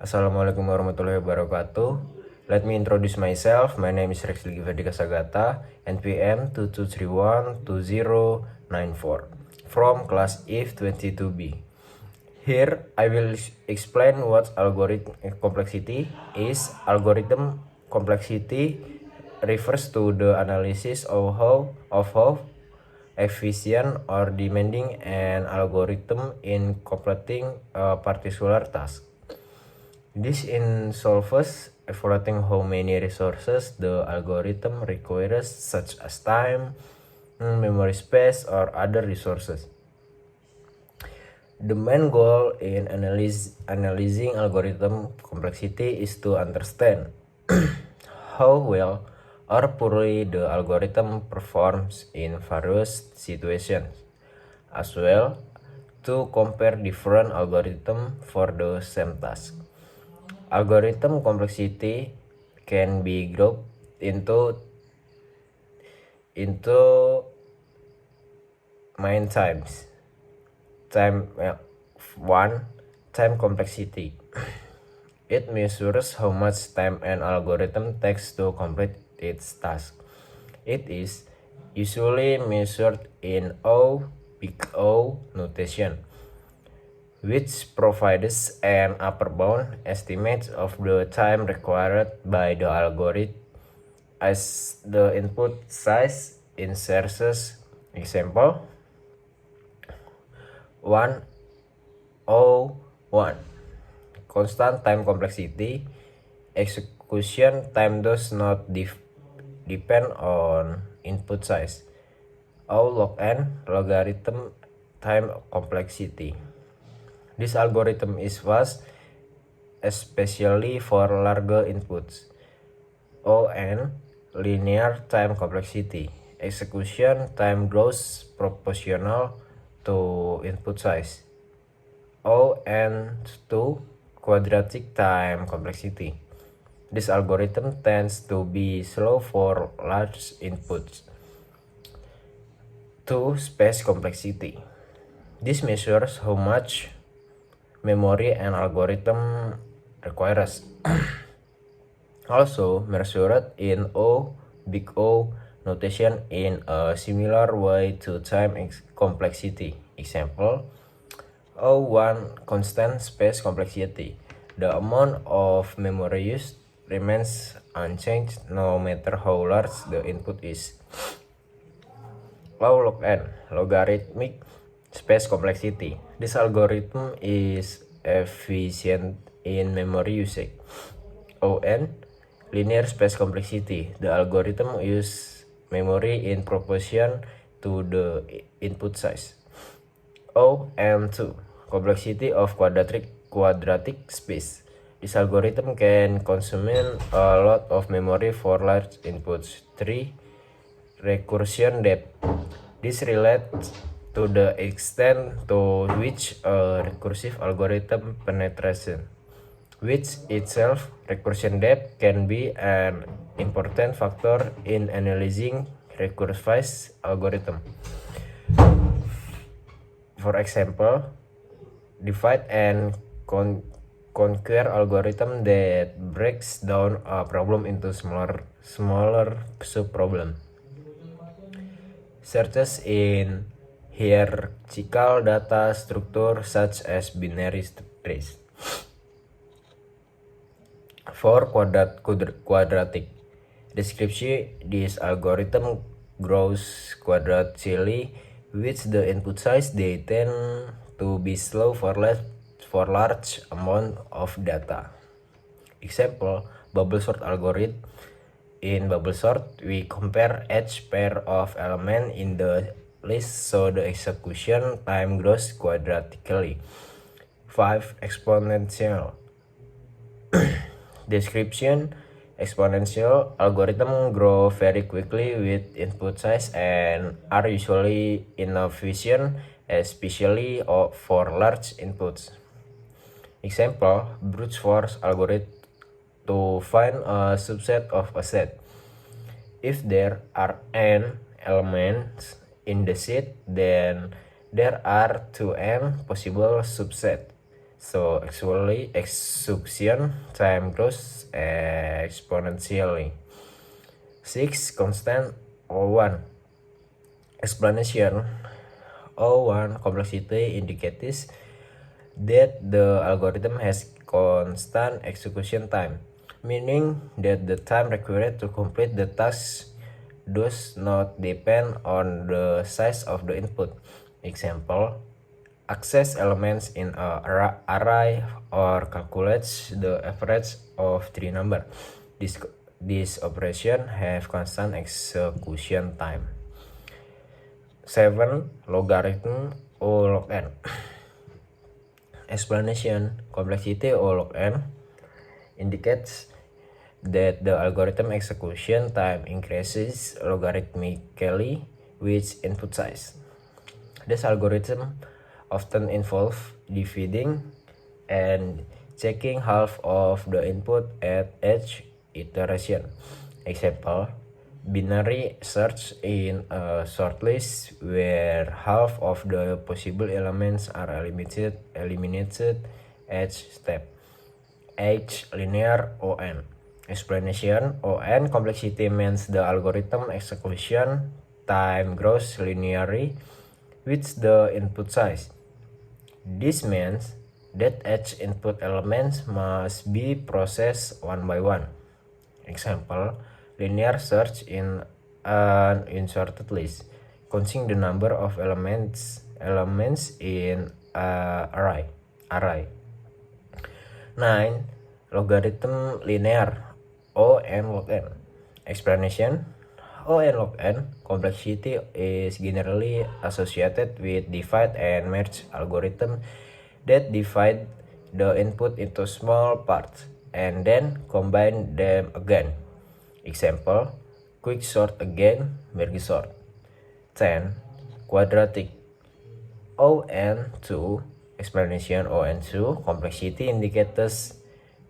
Assalamualaikum warahmatullahi wabarakatuh. Let me introduce myself. My name is Rex Ligiverdika Sagata, NPM 22312094 from class IF 22B. Here I will explain what algorithm complexity is. Algorithm complexity refers to the analysis of how efficient or demanding an algorithm in completing a particular task. This involves evaluating how many resources the algorithm requires, such as time, memory space, or other resources. The main goal in analyzing algorithm complexity is to understand how well or poorly the algorithm performs in various situations, as well to compare different algorithms for the same task. Algorithm complexity can be grouped into main types. One, time complexity. It measures how much time an algorithm takes to complete its task. It is usually measured in big O notation, which provides an upper bound estimate of the time required by the algorithm as the input size inserts. Example 101. Constant time complexity. Execution time does not depend on input size. O log n, logarithm time complexity. This algorithm is fast, especially for larger inputs. O(n), linear time complexity. Execution time grows proportional to input size. O(n)(2), quadratic time complexity. This algorithm tends to be slow for large inputs. 2. Space complexity. This measures how much memory an algorithm requires. Also measured in big O notation in a similar way to time complexity. Example O1, constant space complexity. The amount of memory used remains unchanged no matter how large the input is. O log n, logarithmic space complexity. This algorithm is efficient in memory usage. O(n), linear space complexity. The algorithm uses memory in proportion to the input size. O(n)(2), complexity of quadratic space. This algorithm can consume a lot of memory for large inputs. 3. Recursion depth. This relates to the extent to which a recursive algorithm penetration, which itself, recursion depth, can be an important factor in analyzing recursive algorithm. For example, divide and conquer algorithm that breaks down a problem into smaller sub-problem. Searches in hierarchical data structure such as binary trees. For quadratic description, this algorithm grows quadratically with the input size. They tend to be slow for large amount of data. Example, bubble sort algorithm. In bubble sort, we compare each pair of elements in the list so the execution time grows quadratically. 5. Exponential description. Exponential algorithm grow very quickly with input size and are usually inefficient, especially for large inputs. Example, brute force algorithm to find a subset of a set. If there are n elements in the set, then there are 2n possible subsets. So actually execution time grows exponentially. 6. Constant O1 explanation. O1 complexity indicates that the algorithm has constant execution time, meaning that the time required to complete the task does not depend on the size of the input. Example, access elements in an array or calculates the average of three numbers. This operation have constant execution time. 7. Logarithm O log n explanation. Complexity O log n indicates that the algorithm execution time increases logarithmically with input size. This algorithm often involves dividing and checking half of the input at each iteration. Example, binary search in a shortlist where half of the possible elements are eliminated each step. H. Linear ON explanation. ON complexity means the algorithm execution time grows linearly with the input size. This means that each input elements must be processed one by one. Example, linear search in an inserted list, counting the number of elements in an array. 9. Logarithm linear O(n) log n explanation. O(n) log n complexity is generally associated with divide and merge algorithm that divide the input into small parts and then combine them again. Example, quick sort again, merge sort. 10. Quadratic O(n)(2) explanation. O(n)(2) complexity indicates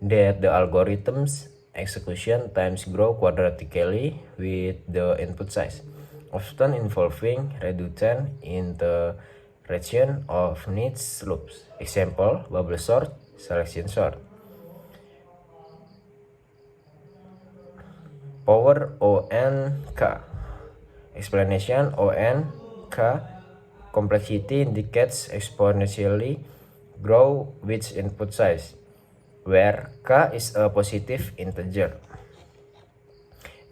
that the algorithm's execution times grow quadratically with the input size, often involving redundant iteration of needs loops. Example, bubble sort, selection sort. Power O(n)(k) explanation. O(n)(k) complexity indicates exponentially grow with input size, where k is a positive integer.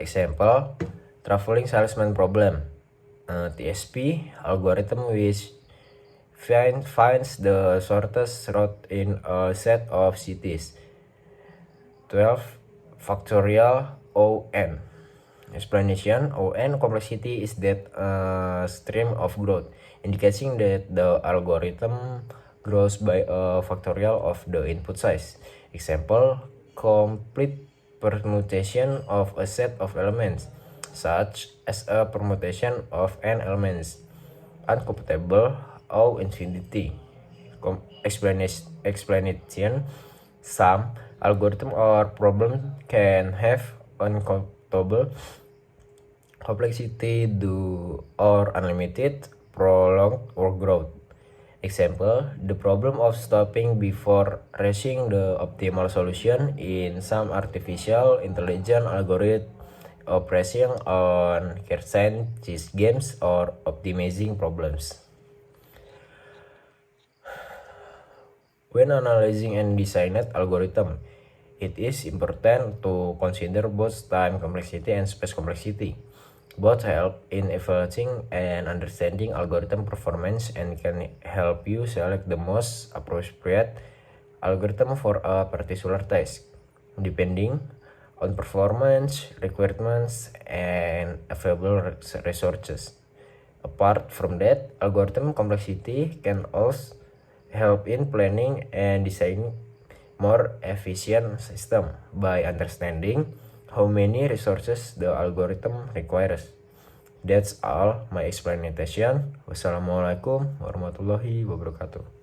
Example, traveling salesman problem. TSP algorithm which finds the shortest route in a set of cities. 12. Factorial O(n) explanation. O(n) complexity is that stream of growth, indicating that the algorithm grows by a factorial of the input size. Example, complete permutation of a set of elements, such as a permutation of n elements. Uncomputable O infinity explanation. Some algorithm or problem can have uncomputable complexity due or unlimited, prolonged, or growth. Example, the problem of stopping before reaching the optimal solution in some artificial intelligence algorithm operating on Kershaw chess games or optimizing problems. When analyzing and designing algorithm, it is important to consider both time complexity and space complexity. Both help in evaluating and understanding algorithm performance and can help you select the most appropriate algorithm for a particular task, depending on performance, requirements, and available resources. Apart from that, algorithm complexity can also help in planning and designing more efficient system by understanding how many resources the algorithm requires. That's all my explanation. Wassalamualaikum warahmatullahi wabarakatuh.